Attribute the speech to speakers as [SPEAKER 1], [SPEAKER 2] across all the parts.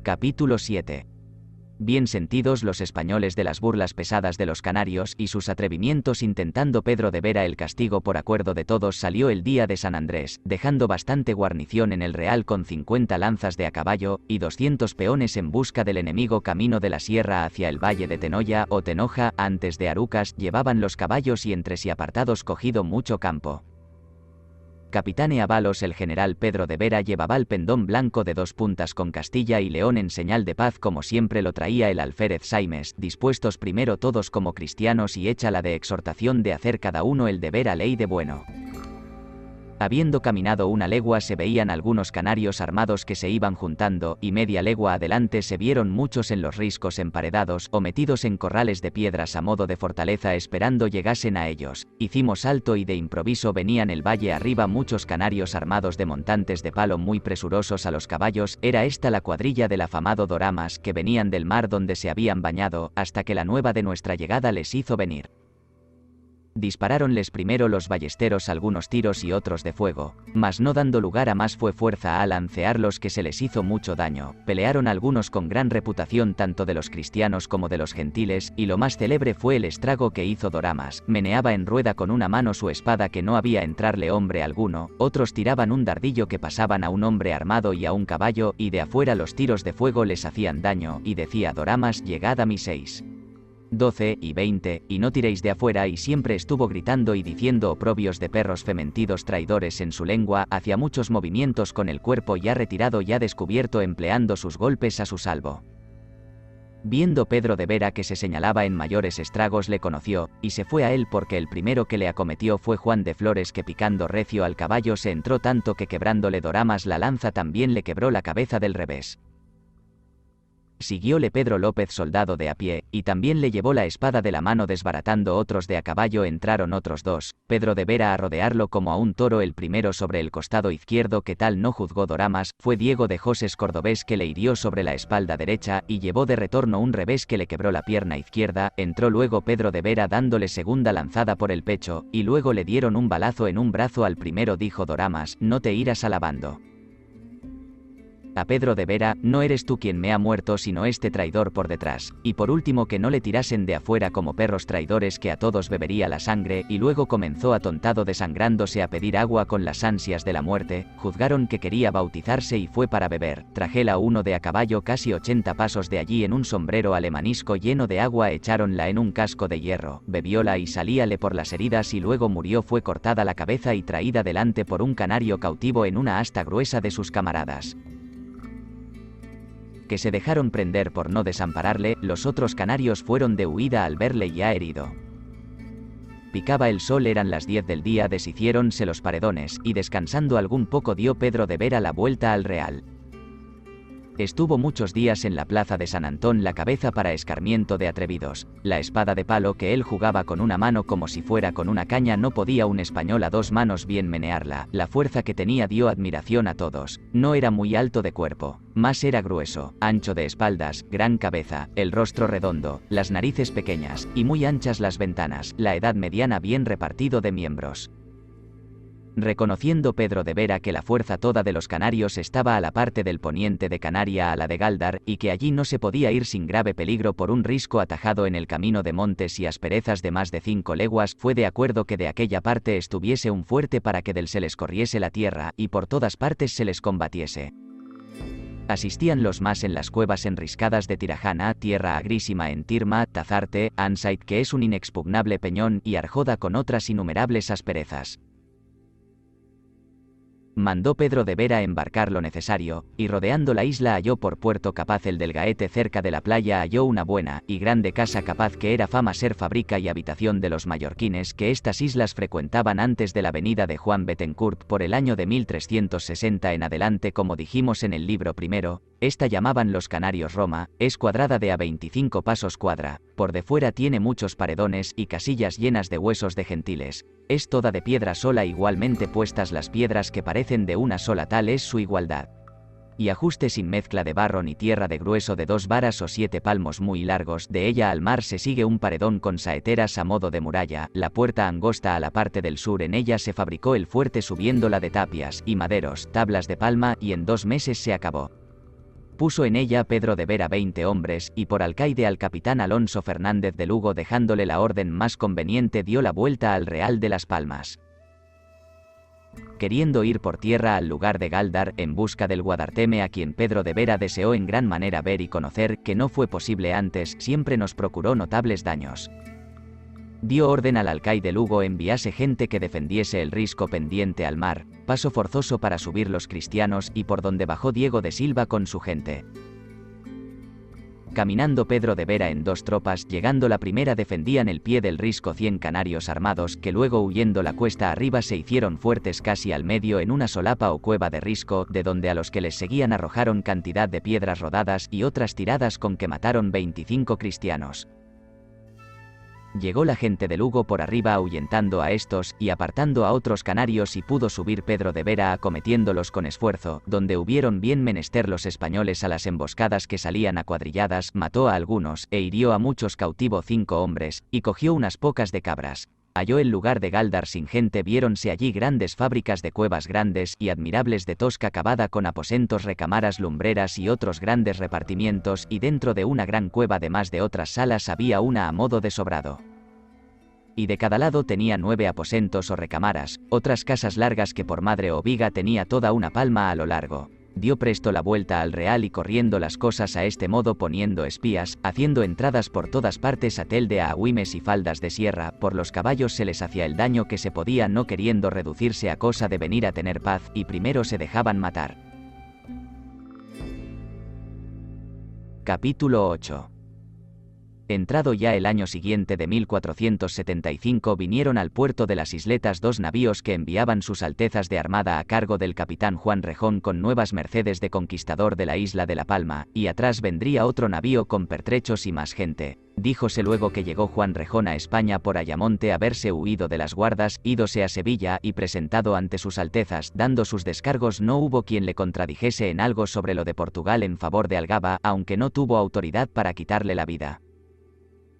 [SPEAKER 1] Capítulo 7. Bien sentidos los españoles de las burlas pesadas de los canarios y sus atrevimientos intentando Pedro de Vera el castigo por acuerdo de todos salió el día de San Andrés, dejando bastante guarnición en el Real con 50 lanzas de a caballo, y 200 peones en busca del enemigo camino de la sierra hacia el valle de Tenoya o Tenoja, antes de Arucas, llevaban los caballos y entre sí apartados cogido mucho campo. Capitane a balos el general Pedro de Vera llevaba el pendón blanco de 2 puntas con Castilla y León en señal de paz como siempre lo traía el alférez Saimes, dispuestos primero todos como cristianos y hecha la de exhortación de hacer cada uno el deber a ley de bueno. Habiendo caminado una legua se veían algunos canarios armados que se iban juntando, y media legua adelante se vieron muchos en los riscos emparedados o metidos en corrales de piedras a modo de fortaleza esperando llegasen a ellos. Hicimos alto y de improviso venían el valle arriba muchos canarios armados de montantes de palo muy presurosos a los caballos. Era esta la cuadrilla del afamado Doramas que venían del mar donde se habían bañado, hasta que la nueva de nuestra llegada les hizo venir. Disparáronles primero los ballesteros algunos tiros y otros de fuego, mas no dando lugar a más fue fuerza a lancearlos que se les hizo mucho daño. Pelearon algunos con gran reputación tanto de los cristianos como de los gentiles, y lo más célebre fue el estrago que hizo Doramas. Meneaba en rueda con una mano su espada que no había entrarle hombre alguno, otros tiraban un dardillo que pasaban a un hombre armado y a un caballo, y de afuera los tiros de fuego les hacían daño, y decía Doramas: llegad a mis 6, 12 y 20, y no tiréis de afuera, y siempre estuvo gritando y diciendo oprobios de perros fementidos traidores en su lengua, hacía muchos movimientos con el cuerpo ya retirado ya descubierto empleando sus golpes a su salvo. Viendo Pedro de Vera que se señalaba en mayores estragos le conoció, y se fue a él porque el primero que le acometió fue Juan de Flores que picando recio al caballo se entró tanto que quebrándole Doramas la lanza también le quebró la cabeza del revés. Siguióle Pedro López soldado de a pie, y también le llevó la espada de la mano desbaratando otros de a caballo entraron otros 2, Pedro de Vera a rodearlo como a un toro el primero sobre el costado izquierdo que tal no juzgó Doramas, fue Diego de Joses cordobés que le hirió sobre la espalda derecha y llevó de retorno un revés que le quebró la pierna izquierda, entró luego Pedro de Vera dándole segunda lanzada por el pecho, y luego le dieron un balazo en un brazo al primero dijo Doramas: no te irás alabando a Pedro de Vera: no eres tú quien me ha muerto sino este traidor por detrás, y por último que no le tirasen de afuera como perros traidores que a todos bebería la sangre, y luego comenzó atontado desangrándose a pedir agua con las ansias de la muerte. Juzgaron que quería bautizarse y fue para beber, trajela uno de a caballo casi 80 pasos de allí en un sombrero alemanisco lleno de agua, echáronla en un casco de hierro, bebióla y salíale por las heridas y luego murió. Fue cortada la cabeza y traída delante por un canario cautivo en una asta gruesa de sus camaradas, que se dejaron prender por no desampararle. Los otros canarios fueron de huida al verle ya herido. Picaba el sol, eran las 10 del día, deshiciéronse los paredones, y descansando algún poco dio Pedro de Vera la vuelta al Real. Estuvo muchos días en la plaza de San Antón la cabeza para escarmiento de atrevidos. La espada de palo que él jugaba con una mano como si fuera con una caña no podía un español a 2 manos bien menearla. La fuerza que tenía dio admiración a todos. No era muy alto de cuerpo, mas era grueso, ancho de espaldas, gran cabeza, el rostro redondo, las narices pequeñas, y muy anchas las ventanas, la edad mediana bien repartido de miembros. Reconociendo Pedro de Vera que la fuerza toda de los canarios estaba a la parte del poniente de Canaria a la de Gáldar, y que allí no se podía ir sin grave peligro por un risco atajado en el camino de montes y asperezas de más de 5 leguas, fue de acuerdo que de aquella parte estuviese un fuerte para que del se les corriese la tierra, y por todas partes se les combatiese. Asistían los más en las cuevas enriscadas de Tirajana, tierra agrísima en Tirma, Tazarte, Ansait que es un inexpugnable peñón, y Arjoda con otras innumerables asperezas. Mandó Pedro de Vera embarcar lo necesario, y rodeando la isla halló por puerto capaz el del Gaete. Cerca de la playa halló una buena y grande casa capaz que era fama ser fábrica y habitación de los mallorquines que estas islas frecuentaban antes de la venida de Juan Betancourt por el año de 1360 en adelante, como dijimos en el libro primero. Esta llamaban los canarios Roma, es cuadrada de a 25 pasos cuadra, por de fuera tiene muchos paredones y casillas llenas de huesos de gentiles, es toda de piedra sola igualmente puestas las piedras que parecen de una sola, tal es su igualdad. Y ajuste sin mezcla de barro ni tierra de grueso de 2 varas o 7 palmos muy largos, de ella al mar se sigue un paredón con saeteras a modo de muralla, la puerta angosta a la parte del sur, en ella se fabricó el fuerte subiéndola de tapias y maderos, tablas de palma, y en 2 meses se acabó. Puso en ella Pedro de Vera 20 hombres, y por alcaide al capitán Alonso Fernández de Lugo, dejándole la orden más conveniente, dio la vuelta al Real de las Palmas. Queriendo ir por tierra al lugar de Gáldar, en busca del Guadarteme, a quien Pedro de Vera deseó en gran manera ver y conocer, que no fue posible antes, siempre nos procuró notables daños. Dio orden al alcaide Lugo enviase gente que defendiese el risco pendiente al mar, paso forzoso para subir los cristianos, y por donde bajó Diego de Silva con su gente. Caminando Pedro de Vera en 2 tropas, llegando la primera defendían el pie del risco 100 canarios armados, que luego huyendo la cuesta arriba se hicieron fuertes casi al medio en una solapa o cueva de risco, de donde a los que les seguían arrojaron cantidad de piedras rodadas y otras tiradas con que mataron 25 cristianos. Llegó la gente de Lugo por arriba ahuyentando a estos, y apartando a otros canarios, y pudo subir Pedro de Vera acometiéndolos con esfuerzo, donde hubieron bien menester los españoles a las emboscadas que salían a cuadrilladas, mató a algunos, e hirió a muchos, cautivo 5 hombres, y cogió unas pocas de cabras. Halló el lugar de Gáldar sin gente, viéronse allí grandes fábricas de cuevas grandes y admirables de tosca cavada, con aposentos, recamaras, lumbreras y otros grandes repartimientos, y dentro de una gran cueva además de otras salas había una a modo de sobrado. Y de cada lado tenía 9 aposentos o recamaras, otras casas largas que por madre o viga tenía toda una palma a lo largo. Dio presto la vuelta al real y corriendo las cosas a este modo, poniendo espías, haciendo entradas por todas partes a telde a agüimes y faldas de sierra, por los caballos se les hacía el daño que se podía, no queriendo reducirse a cosa de venir a tener paz, y primero se dejaban matar. Capítulo 8. Entrado ya el año siguiente de 1475, vinieron al puerto de las isletas 2 navíos que enviaban sus altezas de armada a cargo del capitán Juan Rejón con nuevas mercedes de conquistador de la isla de La Palma, y atrás vendría otro navío con pertrechos y más gente. Díjose luego que llegó Juan Rejón a España por Ayamonte, haberse huido de las guardas, ídose a Sevilla y presentado ante sus altezas, dando sus descargos. No hubo quien le contradijese en algo sobre lo de Portugal en favor de Algaba, aunque no tuvo autoridad para quitarle la vida.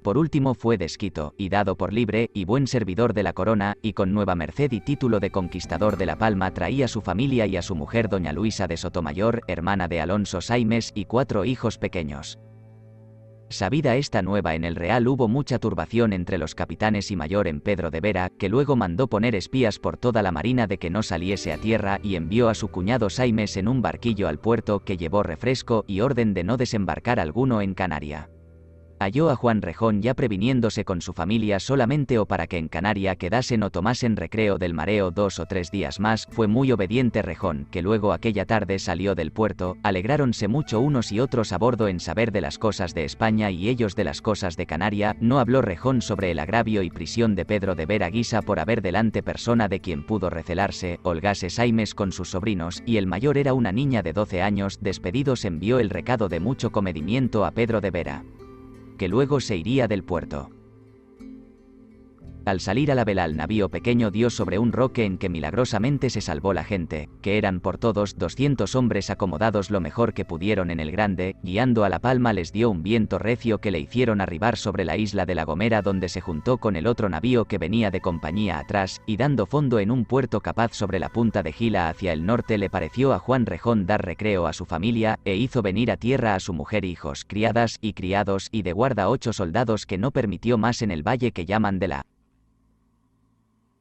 [SPEAKER 1] Por último fue desquito, y dado por libre, y buen servidor de la corona, y con nueva merced y título de conquistador de La Palma traía su familia y a su mujer doña Luisa de Sotomayor, hermana de Alonso Saimes, y 4 hijos pequeños. Sabida esta nueva en el Real, hubo mucha turbación entre los capitanes y mayor en Pedro de Vera, que luego mandó poner espías por toda la marina de que no saliese a tierra, y envió a su cuñado Saimes en un barquillo al puerto, que llevó refresco y orden de no desembarcar alguno en Canaria. Halló a Juan Rejón ya previniéndose con su familia solamente o para que en Canaria quedasen o tomasen recreo del mareo 2 o 3 días más. Fue muy obediente Rejón, que luego aquella tarde salió del puerto. Alegráronse mucho unos y otros a bordo en saber de las cosas de España y ellos de las cosas de Canaria. No habló Rejón sobre el agravio y prisión de Pedro de Vera Guisa por haber delante persona de quien pudo recelarse. Holgase Saimes con sus sobrinos, y el mayor era una niña de 12 años. Despedidos envió el recado de mucho comedimiento a Pedro de Vera, que luego se iría del puerto. Al salir a la vela el navío pequeño dio sobre un roque en que milagrosamente se salvó la gente, que eran por todos 200 hombres acomodados lo mejor que pudieron en el grande. Guiando a La Palma les dio un viento recio que le hicieron arribar sobre la isla de La Gomera, donde se juntó con el otro navío que venía de compañía atrás, y dando fondo en un puerto capaz sobre la punta de Gila hacia el norte, le pareció a Juan Rejón dar recreo a su familia, e hizo venir a tierra a su mujer, hijos, criadas y criados, y de guarda 8 soldados, que no permitió más en el valle que llaman de la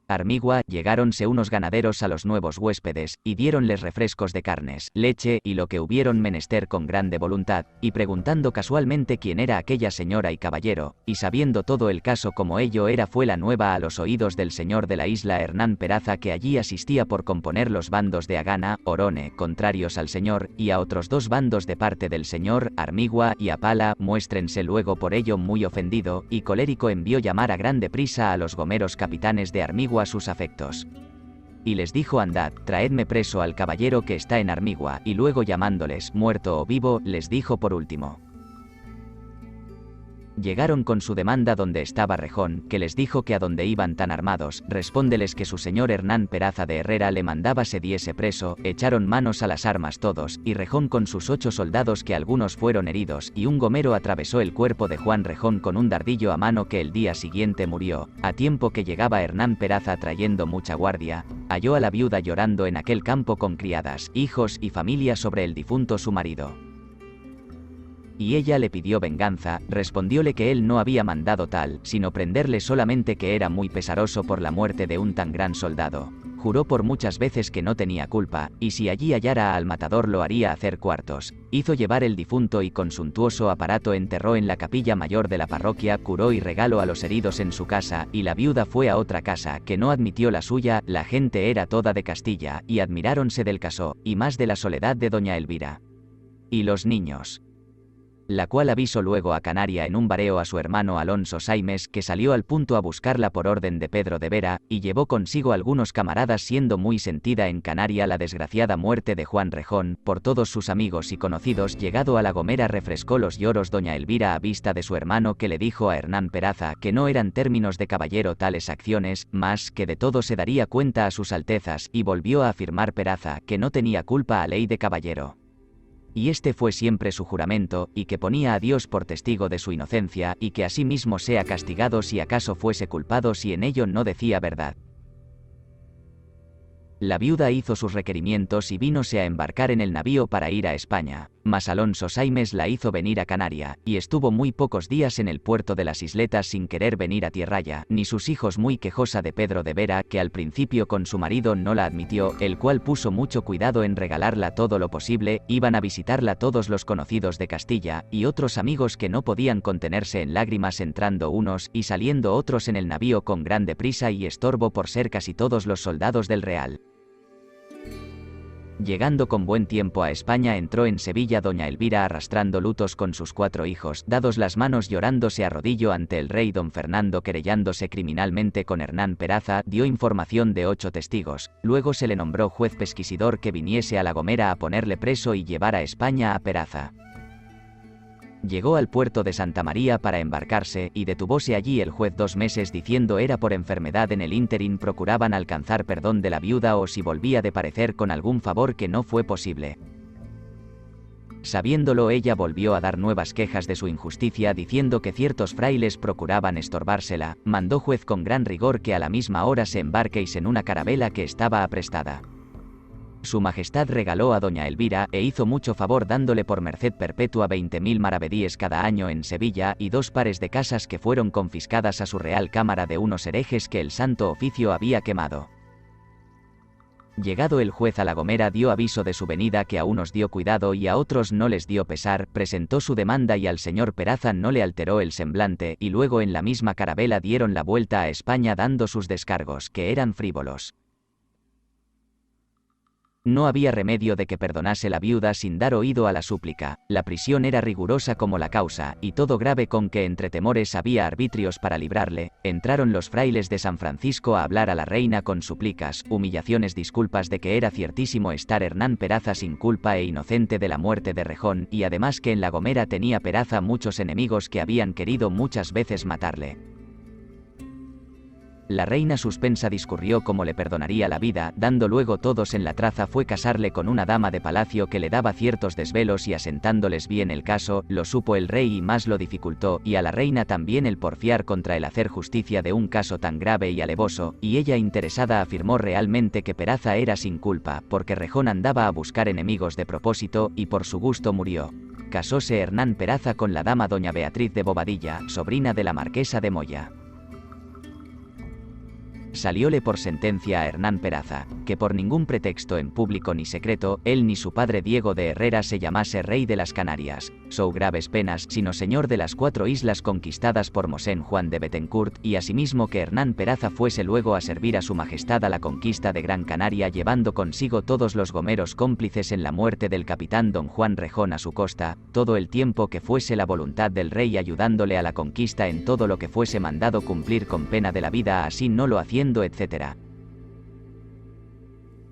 [SPEAKER 1] Armigua. Llegáronse unos ganaderos a los nuevos huéspedes, y diéronles refrescos de carnes, leche y lo que hubieron menester con grande voluntad, y preguntando casualmente quién era aquella señora y caballero, y sabiendo todo el caso como ello era, fue la nueva a los oídos del señor de la isla Hernán Peraza, que allí asistía por componer los bandos de Agana, Orone, contrarios al señor, y a otros 2 bandos de parte del señor, Armigua y Apala. Muéstrense luego por ello muy ofendido, y colérico envió llamar a grande prisa a los gomeros capitanes de Armigua a sus afectos. Y les dijo: andad, traedme preso al caballero que está en Armigua, y luego llamándoles, muerto o vivo, les dijo por último. Llegaron con su demanda donde estaba Rejón, que les dijo que a donde iban tan armados. Respóndeles que su señor Hernán Peraza de Herrera le mandaba se diese preso. Echaron manos a las armas todos, y Rejón con sus 8 soldados, que algunos fueron heridos, y un gomero atravesó el cuerpo de Juan Rejón con un dardillo a mano, que el día siguiente murió. A tiempo que llegaba Hernán Peraza trayendo mucha guardia, halló a la viuda llorando en aquel campo con criadas, hijos y familia sobre el difunto su marido. Y ella le pidió venganza, respondióle que él no había mandado tal, sino prenderle solamente que era muy pesaroso por la muerte de un tan gran soldado. Juró por muchas veces que no tenía culpa, y si allí hallara al matador lo haría hacer cuartos. Hizo llevar el difunto y con suntuoso aparato enterró en la capilla mayor de la parroquia, curó y regaló a los heridos en su casa, y la viuda fue a otra casa, que no admitió la suya. La gente era toda de Castilla, y admiráronse del caso, y más de la soledad de doña Elvira. Y los niños. La cual avisó luego a Canaria en un vareo a su hermano Alonso Saimes, que salió al punto a buscarla por orden de Pedro de Vera, y llevó consigo algunos camaradas, siendo muy sentida en Canaria la desgraciada muerte de Juan Rejón. Por todos sus amigos y conocidos, llegado a La Gomera refrescó los lloros doña Elvira a vista de su hermano, que le dijo a Hernán Peraza que no eran términos de caballero tales acciones, mas que de todo se daría cuenta a sus altezas, y volvió a afirmar Peraza que no tenía culpa a ley de caballero. Y este fue siempre su juramento, y que ponía a Dios por testigo de su inocencia, y que asimismo sea castigado si acaso fuese culpado si en ello no decía verdad. La viuda hizo sus requerimientos y vínose a embarcar en el navío para ir a España, mas Alonso Saimes la hizo venir a Canaria, y estuvo muy pocos días en el puerto de las isletas sin querer venir a tierraya, ni sus hijos, muy quejosa de Pedro de Vera, que al principio con su marido no la admitió, el cual puso mucho cuidado en regalarla todo lo posible. Iban a visitarla todos los conocidos de Castilla, y otros amigos que no podían contenerse en lágrimas, entrando unos y saliendo otros en el navío con grande prisa y estorbo por ser casi todos los soldados del Real. Llegando con buen tiempo a España, entró en Sevilla doña Elvira arrastrando lutos con sus 4 hijos, dados las manos, llorando se arrodilló ante el rey don Fernando, querellándose criminalmente con Hernán Peraza. Dio información de 8 testigos, luego se le nombró juez pesquisidor que viniese a La Gomera a ponerle preso y llevar a España a Peraza. Llegó al puerto de Santa María para embarcarse, y detúvose allí el juez 2 meses, diciendo era por enfermedad. En el ínterin procuraban alcanzar perdón de la viuda, o si volvía de parecer con algún favor, que no fue posible. Sabiéndolo, ella volvió a dar nuevas quejas de su injusticia, diciendo que ciertos frailes procuraban estorbársela. Mandó juez con gran rigor que a la misma hora se embarquéis en una carabela que estaba aprestada. Su Majestad regaló a doña Elvira, e hizo mucho favor dándole por merced perpetua 20.000 maravedíes cada año en Sevilla, y 2 pares de casas que fueron confiscadas a su Real Cámara de unos herejes que el Santo Oficio había quemado. Llegado el juez a La Gomera, dio aviso de su venida, que a unos dio cuidado y a otros no les dio pesar, presentó su demanda y al señor Peraza no le alteró el semblante, y luego en la misma carabela dieron la vuelta a España dando sus descargos, que eran frívolos. No había remedio de que perdonase la viuda sin dar oído a la súplica. La prisión era rigurosa como la causa, y todo grave, con que entre temores había arbitrios para librarle. Entraron los frailes de San Francisco a hablar a la reina con súplicas, humillaciones, disculpas de que era ciertísimo estar Hernán Peraza sin culpa e inocente de la muerte de Rejón, y además que en La Gomera tenía Peraza muchos enemigos que habían querido muchas veces matarle. La reina suspensa discurrió cómo le perdonaría la vida, dando luego todos en la traza fue casarle con una dama de palacio que le daba ciertos desvelos, y asentándoles bien el caso, lo supo el rey y más lo dificultó, y a la reina también el porfiar contra el hacer justicia de un caso tan grave y alevoso, y ella interesada afirmó realmente que Peraza era sin culpa, porque Rejón andaba a buscar enemigos de propósito, y por su gusto murió. Casóse Hernán Peraza con la dama doña Beatriz de Bobadilla, sobrina de la marquesa de Moya. Salióle por sentencia a Hernán Peraza, que por ningún pretexto en público ni secreto, él ni su padre Diego de Herrera se llamase rey de las Canarias, sou graves penas, sino señor de las 4 islas conquistadas por Mosén Juan de Betancourt, y asimismo que Hernán Peraza fuese luego a servir a su majestad a la conquista de Gran Canaria, llevando consigo todos los gomeros cómplices en la muerte del capitán don Juan Rejón a su costa, todo el tiempo que fuese la voluntad del rey, ayudándole a la conquista en todo lo que fuese mandado cumplir con pena de la vida, así no lo haciendo, etc.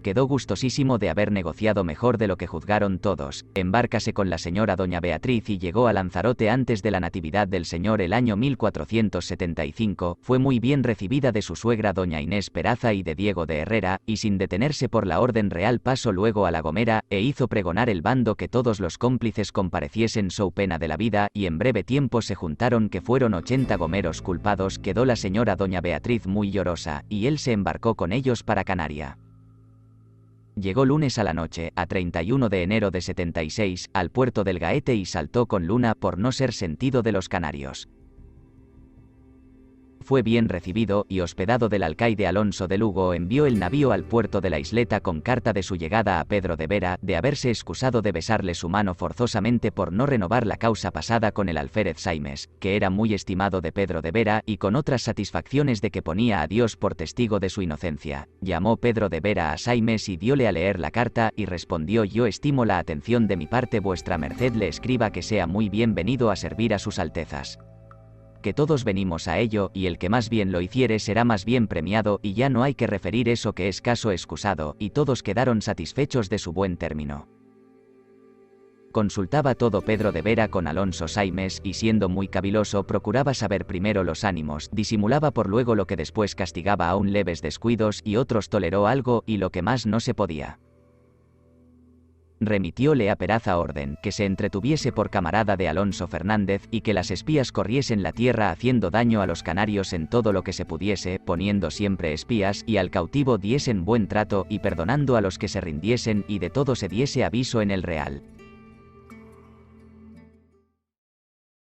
[SPEAKER 1] Quedó gustosísimo de haber negociado mejor de lo que juzgaron todos. Embárcase con la señora doña Beatriz y llegó a Lanzarote antes de la natividad del señor el año 1475, fue muy bien recibida de su suegra doña Inés Peraza y de Diego de Herrera, y sin detenerse por la orden real pasó luego a La Gomera, e hizo pregonar el bando que todos los cómplices compareciesen so pena de la vida, y en breve tiempo se juntaron, que fueron 80 gomeros culpados. Quedó la señora doña Beatriz muy llorosa, y él se embarcó con ellos para Canaria. Llegó lunes a la noche, a 31 de enero de 76, al puerto del Gaete y saltó con luna por no ser sentido de los canarios. Fue bien recibido y hospedado del alcaide Alonso de Lugo envió el navío al puerto de la isleta con carta de su llegada a Pedro de Vera, de haberse excusado de besarle su mano forzosamente por no renovar la causa pasada con el alférez Saimes, que era muy estimado de Pedro de Vera, y con otras satisfacciones de que ponía a Dios por testigo de su inocencia. Llamó Pedro de Vera a Saimes y diole a leer la carta, y respondió: yo estimo la atención de mi parte, vuestra merced le escriba que sea muy bien venido a servir a sus altezas. Que todos venimos a ello, y el que más bien lo hiciere será más bien premiado, y ya no hay que referir eso que es caso excusado, y todos quedaron satisfechos de su buen término. Consultaba todo Pedro de Vera con Alonso Saimes, y siendo muy caviloso procuraba saber primero los ánimos, disimulaba por luego lo que después castigaba aún leves descuidos, y otros toleró algo, y lo que más no se podía. Remitióle a Peraza orden que se entretuviese por camarada de Alonso Fernández, y que las espías corriesen la tierra haciendo daño a los canarios en todo lo que se pudiese, poniendo siempre espías, y al cautivo diesen buen trato, y perdonando a los que se rindiesen, y de todo se diese aviso en el Real.